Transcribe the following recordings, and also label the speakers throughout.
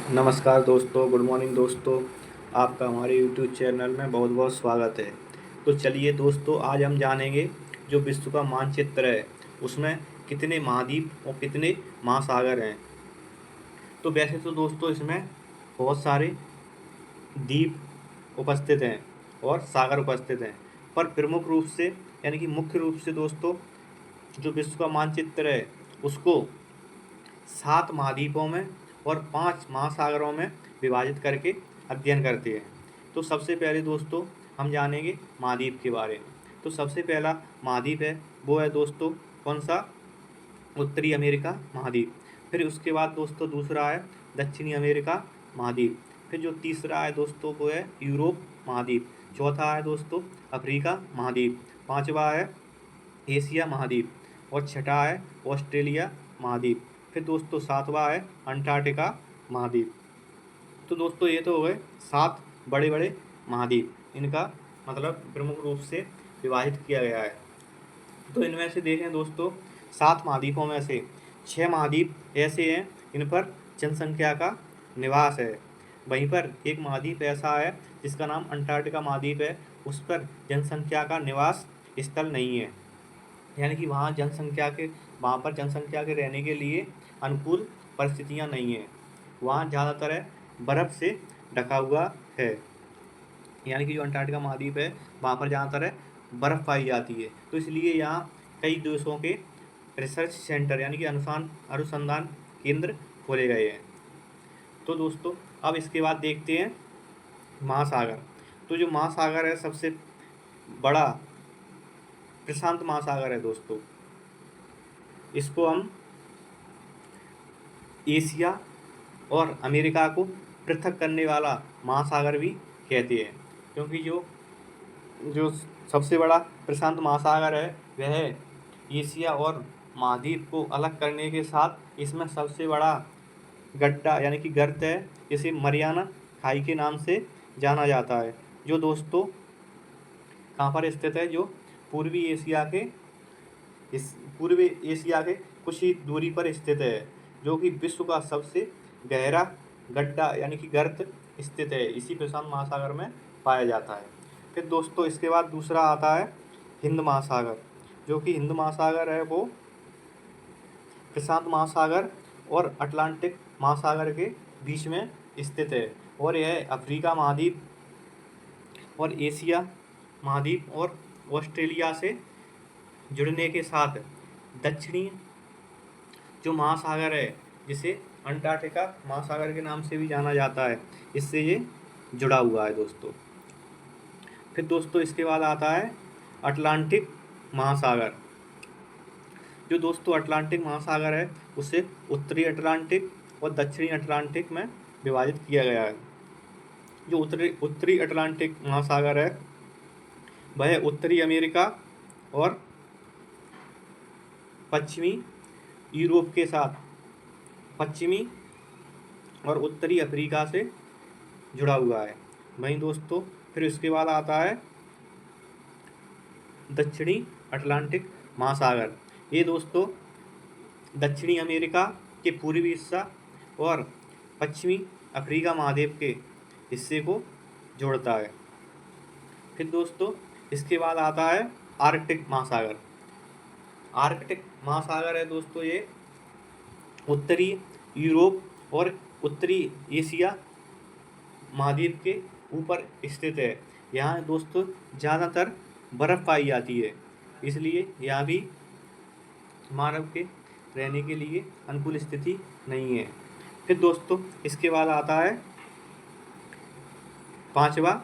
Speaker 1: नमस्कार दोस्तों, good morning दोस्तों। आपका हमारे यूट्यूब चैनल में बहुत बहुत स्वागत है। तो चलिए दोस्तों, आज हम जानेंगे जो विश्व का मानचित्र है उसमें कितने महाद्वीप और कितने महासागर हैं। तो वैसे तो दोस्तों इसमें बहुत सारे द्वीप उपस्थित हैं और सागर उपस्थित हैं, पर प्रमुख रूप से यानी कि मुख्य रूप से दोस्तों जो विश्व का मानचित्र है उसको 7 महाद्वीपों में और 5 महासागरों में विभाजित करके अध्ययन करते हैं। तो सबसे पहले दोस्तों हम जानेंगे महाद्वीप के बारे में। तो सबसे पहला महाद्वीप है वो है दोस्तों कौन सा? उत्तरी अमेरिका महाद्वीप। फिर उसके बाद दोस्तों दूसरा है दक्षिणी अमेरिका महाद्वीप। फिर जो तीसरा है दोस्तों वो है यूरोप महाद्वीप। चौथा है दोस्तों अफ्रीका महाद्वीप। पांचवा है एशिया महाद्वीप और छठा है ऑस्ट्रेलिया महाद्वीप। फिर दोस्तों सातवां है अंटार्कटिका महाद्वीप। तो दोस्तों ये तो हो गए 7 बड़े बड़े महाद्वीप, इनका मतलब प्रमुख रूप से विभाजित किया गया है। तो इनमें से देखें दोस्तों 7 महाद्वीपों में से 6 महाद्वीप ऐसे हैं इन पर जनसंख्या का निवास है। वहीं पर एक महाद्वीप ऐसा है जिसका नाम अंटार्कटिका महाद्वीप है, उस पर जनसंख्या का निवास स्थल नहीं है, यानी कि वहाँ पर जनसंख्या के रहने के लिए अनुकूल परिस्थितियाँ नहीं हैं। वहाँ ज़्यादातर है बर्फ़ से ढका हुआ है, यानी कि जो अंटार्कटिका महाद्वीप है वहाँ पर ज़्यादातर है बर्फ़ पाई जाती है। तो इसलिए यहाँ कई देशों के रिसर्च सेंटर यानी कि अनुसंधान केंद्र खोले गए हैं। तो दोस्तों अब इसके बाद देखते हैं महासागर। तो जो महासागर है सबसे बड़ा प्रशांत महासागर है दोस्तों। इसको हम एशिया और अमेरिका को पृथक करने वाला महासागर भी कहते हैं, क्योंकि जो जो सबसे बड़ा प्रशांत महासागर है वह एशिया और महाद्वीप को अलग करने के साथ इसमें सबसे बड़ा गड्ढा यानी कि गर्त है, इसे मरियाना खाई के नाम से जाना जाता है, जो दोस्तों कहाँ पर स्थित है? जो पूर्वी एशिया के पूर्वी एशिया के कुछ ही दूरी पर स्थित है, जो कि विश्व का सबसे गहरा गड्ढा यानी कि गर्त स्थित है, इसी प्रशांत महासागर में पाया जाता है। फिर दोस्तों इसके बाद दूसरा आता है हिंद महासागर। जो कि हिंद महासागर है वो प्रशांत महासागर और अटलांटिक महासागर के बीच में स्थित है, और यह अफ्रीका महाद्वीप और एशिया महाद्वीप और ऑस्ट्रेलिया से जुड़ने के साथ दक्षिणी जो महासागर है जिसे अंटार्कटिका महासागर के नाम से भी जाना जाता है, इससे ये जुड़ा हुआ है दोस्तों। फिर दोस्तों इसके बाद आता है अटलांटिक महासागर। जो दोस्तों अटलांटिक महासागर है उसे उत्तरी अटलांटिक और दक्षिणी अटलांटिक में विभाजित किया गया है। जो उत्तरी अटलांटिक महासागर है वह उत्तरी अमेरिका और पश्चिमी यूरोप के साथ पश्चिमी और उत्तरी अफ्रीका से जुड़ा हुआ है। वहीं दोस्तों फिर इसके बाद आता है दक्षिणी अटलांटिक महासागर। ये दोस्तों दक्षिणी अमेरिका के पूर्वी हिस्सा और पश्चिमी अफ्रीका महाद्वीप के हिस्से को जोड़ता है। फिर दोस्तों इसके बाद आता है आर्कटिक महासागर। आर्कटिक महासागर है दोस्तों ये उत्तरी यूरोप और उत्तरी एशिया महाद्वीप के ऊपर स्थित है। यहाँ दोस्तों ज़्यादातर बर्फ़ पाई जाती है, इसलिए यहाँ भी मानव के रहने के लिए अनुकूल स्थिति नहीं है। फिर दोस्तों इसके बाद आता है पांचवा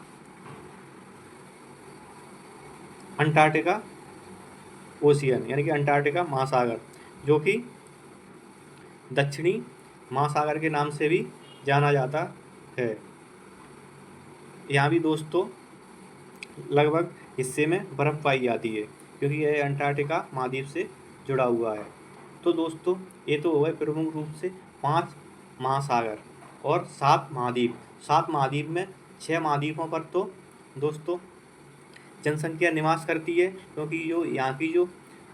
Speaker 1: अंटार्कटिका ओशियन यानी कि अंटार्कटिका महासागर, जो कि दक्षिणी महासागर के नाम से भी जाना जाता है। यहाँ भी दोस्तों लगभग हिस्से में बर्फ़ पाई जाती है, क्योंकि यह अंटार्कटिका महाद्वीप से जुड़ा हुआ है। तो दोस्तों ये तो हो गए प्रमुख रूप से 5 महासागर और 7 महाद्वीप। 7 महाद्वीप में 6 महाद्वीपों पर तो दोस्तों जनसंख्या निवास करती है, क्योंकि जो यहाँ की जो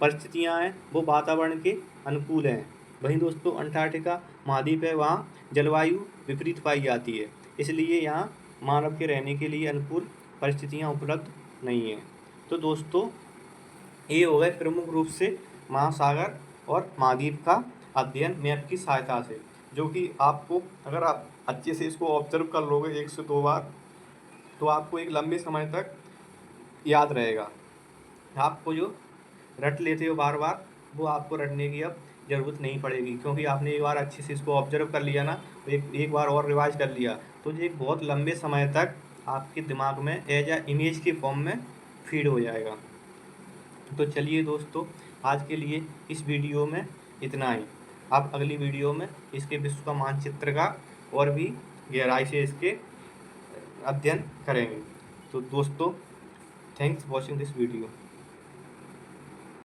Speaker 1: परिस्थितियाँ हैं वो वातावरण के अनुकूल हैं। वहीं दोस्तों अंटार्कटिका महाद्वीप है वहाँ जलवायु विपरीत पाई जाती है, इसलिए यहाँ मानव के रहने के लिए अनुकूल परिस्थितियाँ उपलब्ध नहीं हैं। तो दोस्तों ये हो गए प्रमुख रूप से महासागर और महाद्वीप का अध्ययन मैप की सहायता से, जो कि आपको अगर आप अच्छे से इसको ऑब्जर्व कर लोगे 1 से 2 बार तो आपको एक लंबे समय तक याद रहेगा। आपको जो रट लेते हो बार बार, वो आपको रटने की अब ज़रूरत नहीं पड़ेगी, क्योंकि आपने एक बार अच्छे से इसको ऑब्जर्व कर लिया ना, तो एक बार और रिवाइज कर लिया तो ये बहुत लंबे समय तक आपके दिमाग में एज अ इमेज के फॉर्म में फीड हो जाएगा। तो चलिए दोस्तों, आज के लिए इस वीडियो में इतना ही। आप अगली वीडियो में इसके विश्व का मानचित्र का और भी गहराई से इसके अध्ययन करेंगे। तो दोस्तों, थैंक्स वॉचिंग दिस वीडियो।